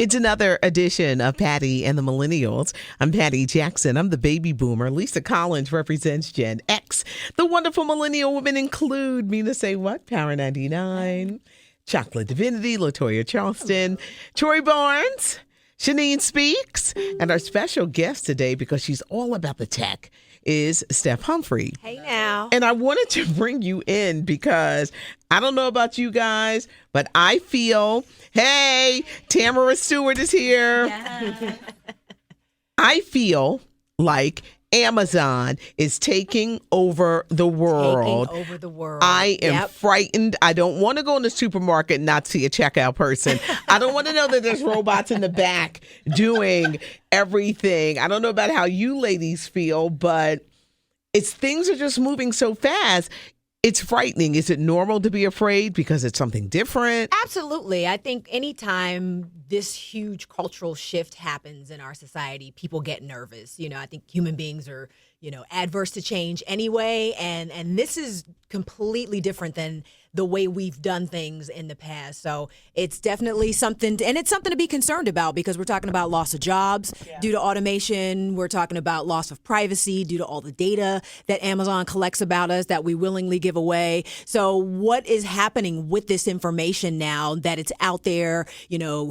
It's another edition of Patty and the Millennials. I'm Patty Jackson. I'm the baby boomer. Lisa Collins represents Gen X. The wonderful millennial women include Mina Say What, Power 99, Chocolate Divinity, LaToya Charleston, Troy Barnes, Shanine Speaks, and our special guest today, because she's all about the tech, is Steph Humphrey. Hey now. And I wanted to bring you in because I don't know about you guys, but I feel, hey, Tamara Stewart is here. Yeah. I feel like Amazon is taking over the world. Taking over the world. I am frightened. I don't want to go in the supermarket and not see a checkout person. I don't want to know that there's robots in the back doing everything. I don't know about how you ladies feel, but things are just moving so fast. It's frightening. Is it normal to be afraid because it's something different? Absolutely. I think anytime this huge cultural shift happens in our society, people get nervous. I think human beings are, adverse to change anyway. And this is completely different than the way we've done things in the past. So it's definitely something, and it's something to be concerned about, because we're talking about loss of jobs due to automation. We're talking about loss of privacy due to all the data that Amazon collects about us that we willingly give away. So what is happening with this information now that it's out there?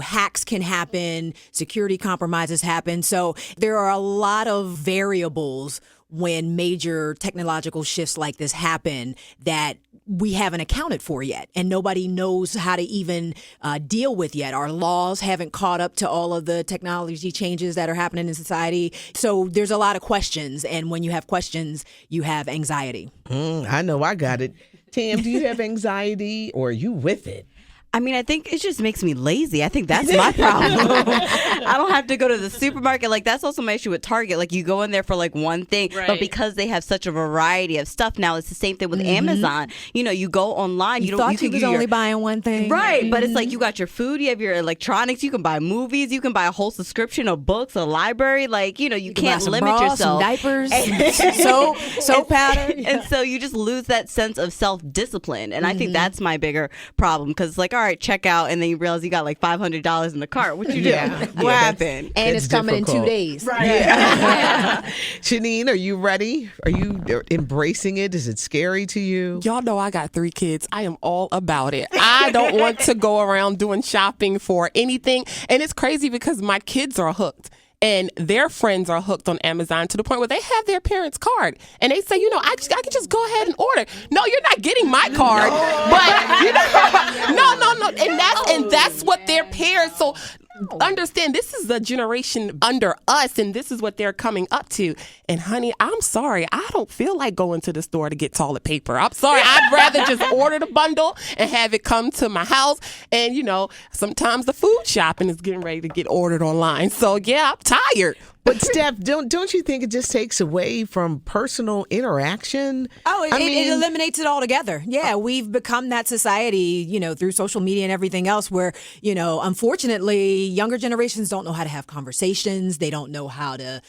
Hacks can happen, security compromises happen. So there are a lot of variables when major technological shifts like this happen that we haven't accounted for yet, and nobody knows how to even deal with yet. Our laws haven't caught up to all of the technology changes that are happening in society. So there's a lot of questions, and when you have questions, you have anxiety. I know I got it. Tam, do you have anxiety, or are you with it? I mean, I think it just makes me lazy. I think that's my problem. I don't have to go to the supermarket. Like, that's also my issue with Target. Like, you go in there for, one thing. Right. But because they have such a variety of stuff now, it's the same thing with Amazon. You go online. You thought you was only buying one thing. Right. But it's like you got your food, you have your electronics, you can buy movies, you can buy a whole subscription of books, a library. You can't limit bras, yourself. Some diapers, soap powder. And so you just lose that sense of self-discipline. And I think that's my bigger problem, because it's like, all right, check out, and then you realize you got like $500 in the cart. What you do? What happened? And it's coming in 2 days. Right. Yeah. Shanine, are you ready? Are you embracing it? Is it scary to you? Y'all know I got 3 kids. I am all about it. I don't want to go around doing shopping for anything. And it's crazy because my kids are hooked. And their friends are hooked on Amazon to the point where they have their parents' card. And they say, I can just go ahead and order. No, you're not getting my card. But, no. And that's what their parents, so understand, this is the generation under us, and this is what they're coming up to. And honey, I'm sorry, I don't feel like going to the store to get toilet paper. I'm sorry, I'd rather just order the bundle and have it come to my house. And sometimes the food shopping is getting ready to get ordered online. So yeah, I'm tired. But Steph, don't you think it just takes away from personal interaction? Oh, it eliminates it altogether. Yeah, we've become that society, through social media and everything else where, unfortunately, younger generations don't know how to have conversations. They don't know how to,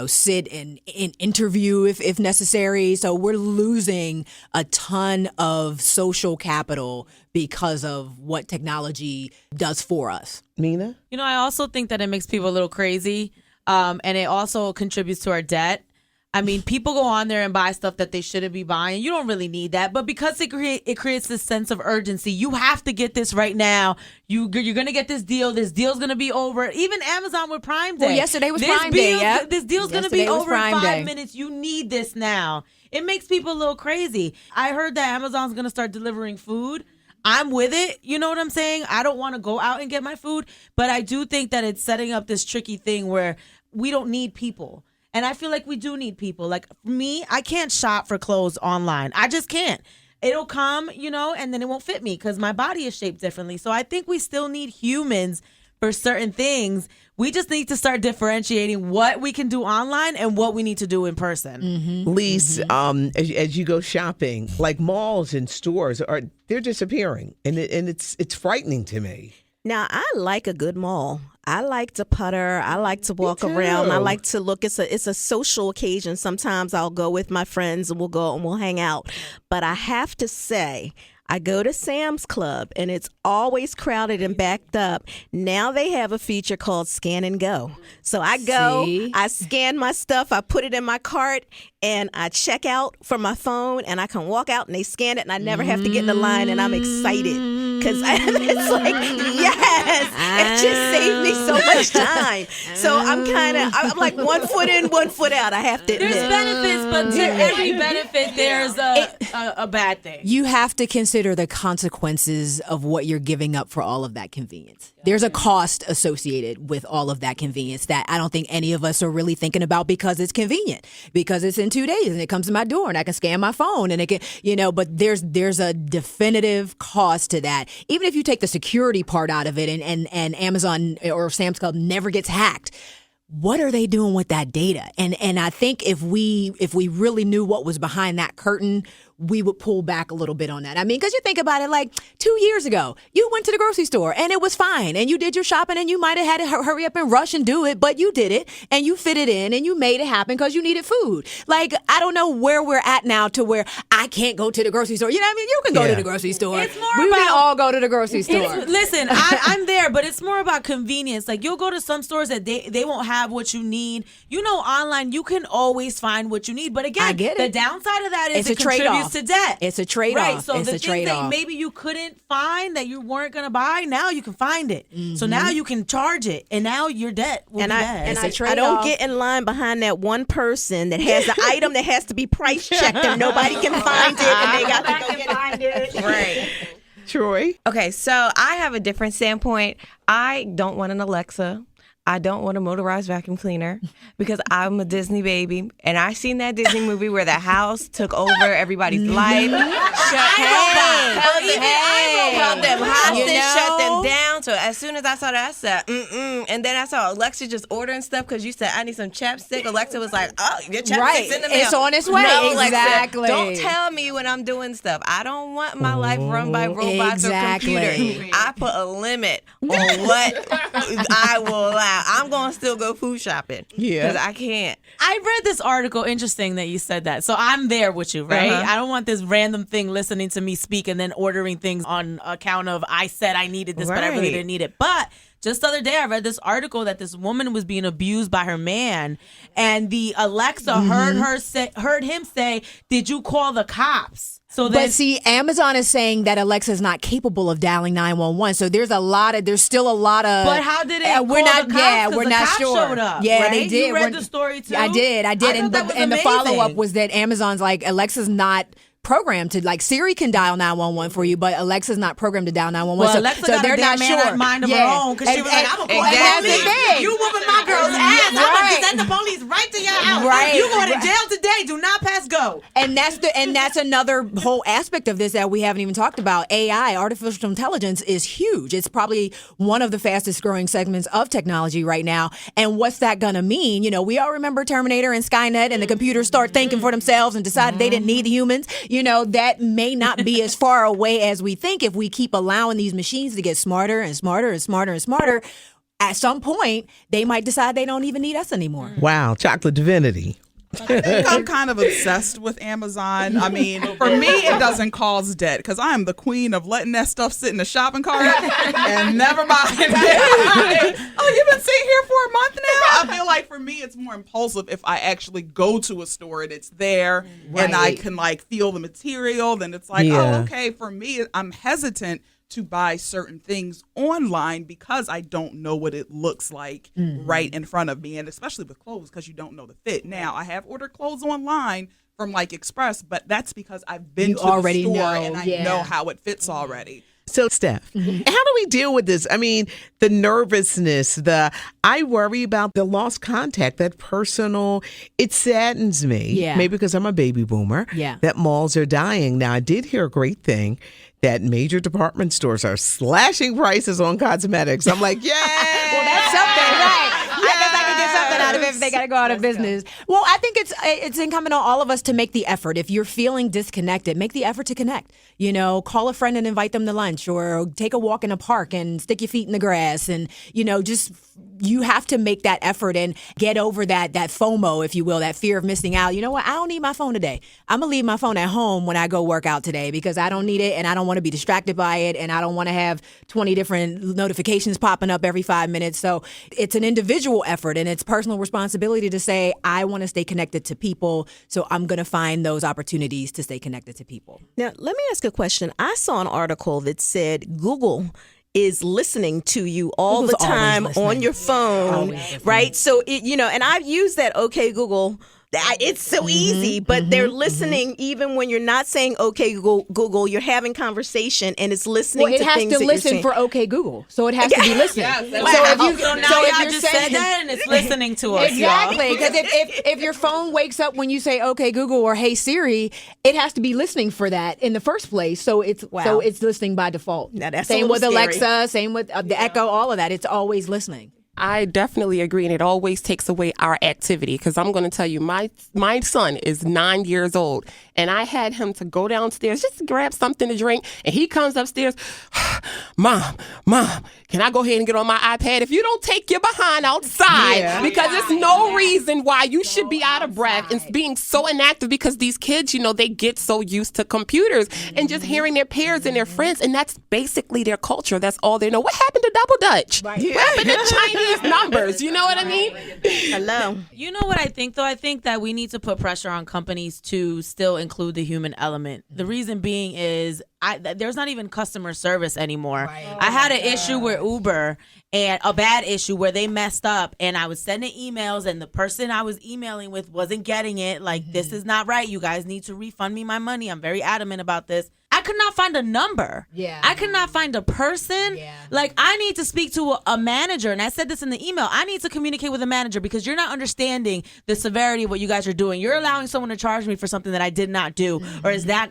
sit and interview if necessary. So we're losing a ton of social capital because of what technology does for us. Mina? I also think that it makes people a little crazy. And it also contributes to our debt. I mean, people go on there and buy stuff that they shouldn't be buying. You don't really need that. But because it creates this sense of urgency, you have to get this right now. You're going to get this deal. This deal's going to be over. Even Amazon with Prime Day. Well, yesterday was Prime Day, yeah. This deal's going to be over in 5 minutes. You need this now. It makes people a little crazy. I heard that Amazon's going to start delivering food. I'm with it. You know what I'm saying? I don't want to go out and get my food. But I do think that it's setting up this tricky thing where we don't need people. And I feel like we do need people. Like for me, I can't shop for clothes online. I just can't. It'll come, and then it won't fit me because my body is shaped differently. So I think we still need humans for certain things. We just need to start differentiating what we can do online and what we need to do in person. Mm-hmm. Lise, as you go shopping, like malls and stores, they're disappearing. And it's frightening to me. Now, I like a good mall. I like to putter. I like to walk around. I like to look. It's a social occasion. Sometimes I'll go with my friends and we'll go and we'll hang out. But I have to say, I go to Sam's Club, and it's always crowded and backed up. Now they have a feature called Scan and Go. So I go, I scan my stuff, I put it in my cart, and I check out from my phone, and I can walk out, and they scan it, and I never have to get in the line, and I'm excited. Because it's like, yes, it just saved me so much time. So I'm like 1 foot in, 1 foot out, I have to admit. There's benefits, but to every benefit, there's a bad thing. You have to consider the consequences of what you're giving up for all of that convenience. There's a cost associated with all of that convenience that I don't think any of us are really thinking about because it's convenient, because it's in 2 days and it comes to my door and I can scan my phone and it can, but there's a definitive cost to that. Even if you take the security part out of it and Amazon or Sam's Club never gets hacked, what are they doing with that data? And I think if we really knew what was behind that curtain, we would pull back a little bit on that. I mean, because you think about it, like 2 years ago, you went to the grocery store and it was fine and you did your shopping and you might have had to hurry up and rush and do it, but you did it and you fit it in and you made it happen because you needed food. Like, I don't know where we're at now to where I can't go to the grocery store. You know what I mean? You can go to the grocery store. It's more we about, can all go to the grocery store. Listen, I'm there, but it's more about convenience. Like, you'll go to some stores that they won't have what you need. Online, you can always find what you need. But again, the downside of that is it contributes to debt. It's a trade-off. Right, so the thing that maybe you couldn't find that you weren't going to buy, now you can find it. Mm-hmm. So now you can charge it, and now your debt will be bad. I don't get in line behind that one person that has the item that has to be price checked, and nobody can find it, and they got to go find it. Right. Troy? Okay, so I have a different standpoint. I don't want an Alexa. I don't want a motorized vacuum cleaner because I'm a Disney baby. And I seen that Disney movie where the house took over everybody's life. Held them hostage, shut them down. So as soon as I saw that, I said, And then I saw Alexa just ordering stuff because you said, I need some chapstick. Alexa was like, oh, your chapstick's in the mail. It's on its way. No, exactly. Alexa, don't tell me when I'm doing stuff. I don't want my life run by robots or computers. I put a limit on what I will allow. I'm going to still go food shopping because I can't. I read this article, interesting that you said that. So I'm there with you, right? Uh-huh. I don't want this random thing listening to me speak and then ordering things on account of I said I needed this, but I really didn't need it. But just the other day, I read this article that this woman was being abused by her man, and the Alexa heard him say, "Did you call the cops?" So but see, Amazon is saying that Alexa is not capable of dialing 911. So there's still a lot of. But how did it? We're not. The cops, we're the not cops sure. Showed up, yeah, right? they did. You read the story too. I did. And the follow up was that Amazon's like, Alexa's not programmed to, like, Siri can dial 911 for you, but Alexa's not programmed to dial 911. Well, Alexa got they're a damn not sure. Mind of her own, because she was like, I'm going to call the police. You whooping my girl's ass. I'm going to send the police right to your house. Right. You going to jail today. Do not pass go. And that's another whole aspect of this that we haven't even talked about. AI, artificial intelligence, is huge. It's probably one of the fastest growing segments of technology right now. And what's that going to mean? We all remember Terminator and Skynet, and the computers start thinking for themselves and decided they didn't need the humans. That may not be as far away as we think if we keep allowing these machines to get smarter and smarter and smarter and smarter. At some point, they might decide they don't even need us anymore. Wow, chocolate divinity. I think I'm kind of obsessed with Amazon. I mean, for me, it doesn't cause debt because I am the queen of letting that stuff sit in the shopping cart and never buying it. Oh, you've been sitting here for a month now? I feel like for me, it's more impulsive if I actually go to a store and it's there and I can like feel the material. Then it's like, oh, okay. For me, I'm hesitant to buy certain things online because I don't know what it looks like right in front of me, and especially with clothes because you don't know the fit. Now, I have ordered clothes online from like Express, but that's because I've been to the store and I know how it fits already. So, Steph, how do we deal with this? I mean, the nervousness, I worry about the lost contact, that personal, it saddens me, maybe because I'm a baby boomer, that malls are dying. Now, I did hear a great thing that major department stores are slashing prices on cosmetics. I'm like, yeah. Well, that's something, right? I guess I can get something out of it if they got to go out of business. Well, I think it's incumbent on all of us to make the effort. If you're feeling disconnected, make the effort to connect. Call a friend and invite them to lunch, or take a walk in a park and stick your feet in the grass, and just you have to make that effort and get over that FOMO, if you will, that fear of missing out. You know what? I don't need my phone today. I'm going to leave my phone at home when I go work out today because I don't need it and I don't want to be distracted by it and I don't want to have 20 different notifications popping up every 5 minutes. So it's an individual effort and it's personal responsibility to say, I want to stay connected to people, so I'm going to find those opportunities to stay connected to people. Now, let me ask a question. I saw an article that said Google is listening to you all Google's the time on your phone, right? So, and I've used that OK Google. It's so easy, but they're listening even when you're not saying OK Google. You're having conversation and it's listening to things that you're saying. It has to listen for OK Google, so it has to be listening. I just said that and it's listening to us. Exactly, because if your phone wakes up when you say OK Google or Hey Siri, it has to be listening for that in the first place. So it's listening by default. Now that's same with scary. Alexa, same with the Echo, all of that. It's always listening. I definitely agree, and it always takes away our activity because I'm going to tell you, my son is 9 years old, and I had him to go downstairs just to grab something to drink, and he comes upstairs, Mom, can I go ahead and get on my iPad? If you don't take your behind outside, because there's no reason why you should be out of breath and being so inactive because these kids, they get so used to computers and just hearing their peers and their friends, and that's basically their culture. That's all they know. What happened to Double Dutch? What happened to Chinese numbers? You know what I mean? Hello. You know what I think, though? I think that we need to put pressure on companies to still include the human element. The reason being is there's not even customer service anymore. I had an issue with Uber, and a bad issue where they messed up, and I was sending emails, and the person I was emailing with wasn't getting it. Like, this is not right. You guys need to refund me my money. I'm very adamant about this. I could not find a number. Yeah. I could not find a person. Yeah. Like, I need to speak to a manager. And I said this in the email. I need to communicate with a manager because you're not understanding the severity of what you guys are doing. You're allowing someone to charge me for something that I did not do or is not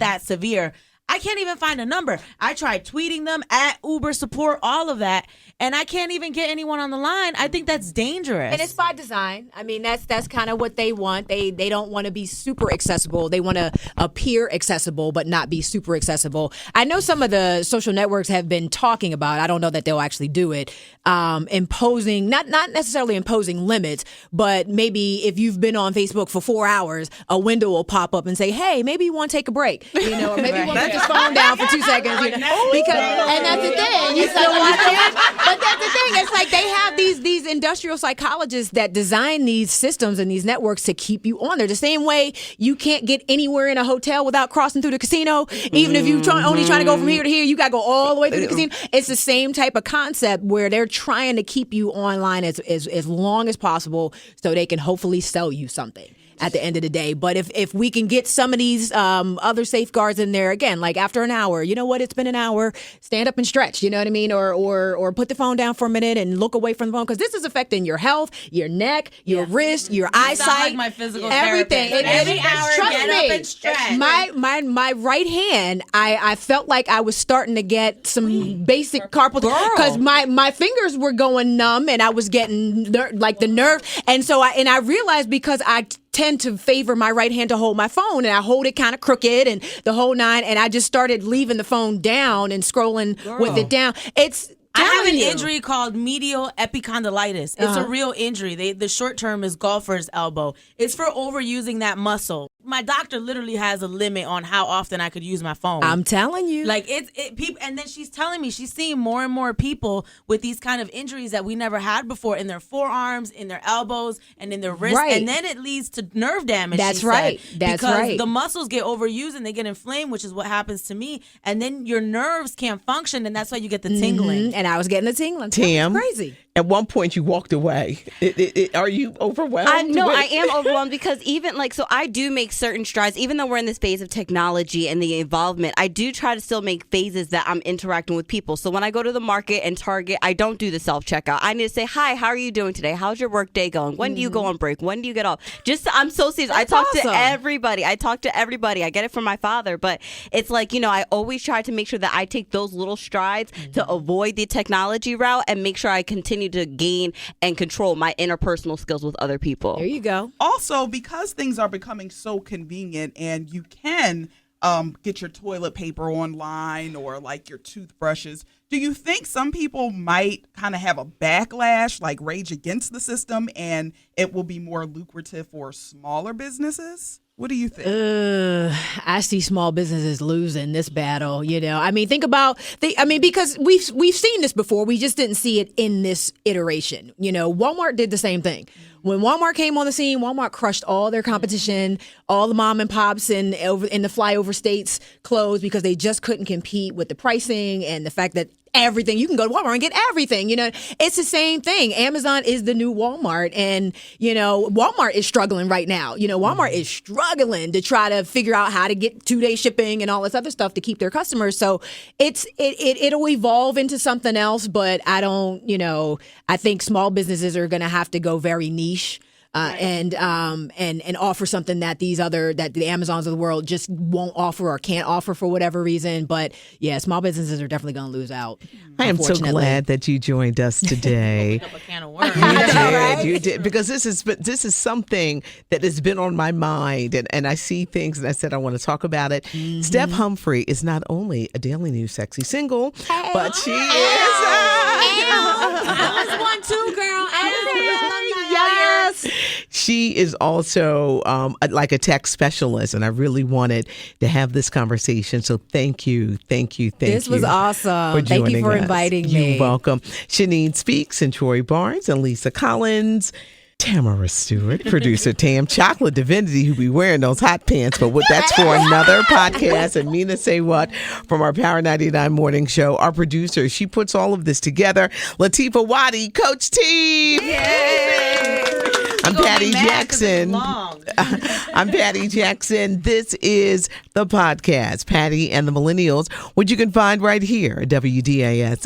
that severe. I can't even find a number. I tried tweeting them at Uber support, all of that, and I can't even get anyone on the line. I think that's dangerous. And it's by design. I mean, that's kind of what they want. They don't want to be super accessible. They want to appear accessible, but not be super accessible. I know some of the social networks have been talking about, I don't know that they'll actually do it, imposing, not necessarily imposing limits, but maybe if you've been on Facebook for 4 hours, a window will pop up and say, hey, maybe you want to take a break, or maybe you want to put your phone down for 2 seconds, because, and that's the thing. You still watching? But that's the thing. It's like they have these industrial psychologists that design these systems and these networks to keep you on there. The same way you can't get anywhere in a hotel without crossing through the casino. Even if you're only trying to go from here to here, you got to go all the way through the casino. It's the same type of concept where they're trying to keep you online as long as possible so they can hopefully sell you something at the end of the day. But if we can get some of these other safeguards in there, again, like after an hour, you know what, it's been an hour, stand up and stretch, you know what I mean? Or put the phone down for a minute and look away from the phone, because this is affecting your health, your neck, your wrist, your eyesight, like my physical everything. Every hour, trust get me, up and stretch. My right hand, I felt like I was starting to get some basic carpal tunnel, because my fingers were going numb and I was getting the nerve. And so I realized, because I tend to favor my right hand to hold my phone, and I hold it kind of crooked and the whole nine, and I just started leaving the phone down and scrolling with it down. I have an injury called medial epicondylitis. It's a real injury. The short term is golfer's elbow. It's for overusing that muscle. My doctor literally has a limit on how often I could use my phone. I'm telling you. Like people, and then she's telling me she's seeing more and more people with these kind of injuries that we never had before in their forearms, in their elbows, and in their wrists. Right. And then it leads to nerve damage. That's right. Because the muscles get overused and they get inflamed, which is what happens to me. And then your nerves can't function, and that's why you get the tingling. And I was getting the tingling. Tim, that's crazy. At one point you walked away. Are you overwhelmed? I am overwhelmed, because even so I do make certain strides, even though we're in this phase of technology and the involvement. I do try to still make phases that I'm interacting with people. So when I go to the market and Target, I don't do the self-checkout. I need to say, hi, how are you doing today? How's your work day going? When do you go on break? When do you get off? I'm so serious. I talk to everybody. I get it from my father, but it's I always try to make sure that I take those little strides to avoid the technology route and make sure I continue to gain and control my interpersonal skills with other people. There you go. Also, because things are becoming so convenient and you can get your toilet paper online or like your toothbrushes. Do you think some people might kind of have a backlash, like rage against the system, and it will be more lucrative for smaller businesses? What do you think? I see small businesses losing this battle. You know, I mean, think about because we've seen this before. We just didn't see it in this iteration. You know, Walmart did the same thing. When Walmart came on the scene, Walmart crushed all their competition. All the mom and pops in the flyover states closed because they just couldn't compete with the pricing and the fact that everything you can go to Walmart and get everything. You know, it's the same thing. Amazon is the new Walmart, and you know, Walmart is struggling right now. You know, Walmart is struggling to try to figure out how to get 2-day shipping and all this other stuff to keep their customers. So it'll evolve into something else, but I think small businesses are going to have to go very niche. And offer something that that the Amazons of the world just won't offer or can't offer for whatever reason. But yeah, small businesses are definitely going to lose out. I am so glad that you joined us today. Up a can of worms. You did, because this is something that has been on my mind, and I see things, and I said I want to talk about it. Mm-hmm. Steph Humphrey is not only a Daily News sexy single, but she is. I was one too, girl. Yes. She is also like a tech specialist, and I really wanted to have this conversation. So thank you. This was awesome. Thank you for inviting me. You're welcome. Shanine Speaks and Troy Barnes and Lisa Collins. Tamara Stewart, producer Tam Chocolate Divinity, who be wearing those hot pants, but that's for another podcast. And Mina Say What from our Power 99 morning show. Our producer, she puts all of this together. Latifah Wadi, Coach T. Yay! I'm Patty Jackson. I'm Patty Jackson. This is the podcast, Patty and the Millennials, which you can find right here at wdas-fm.com.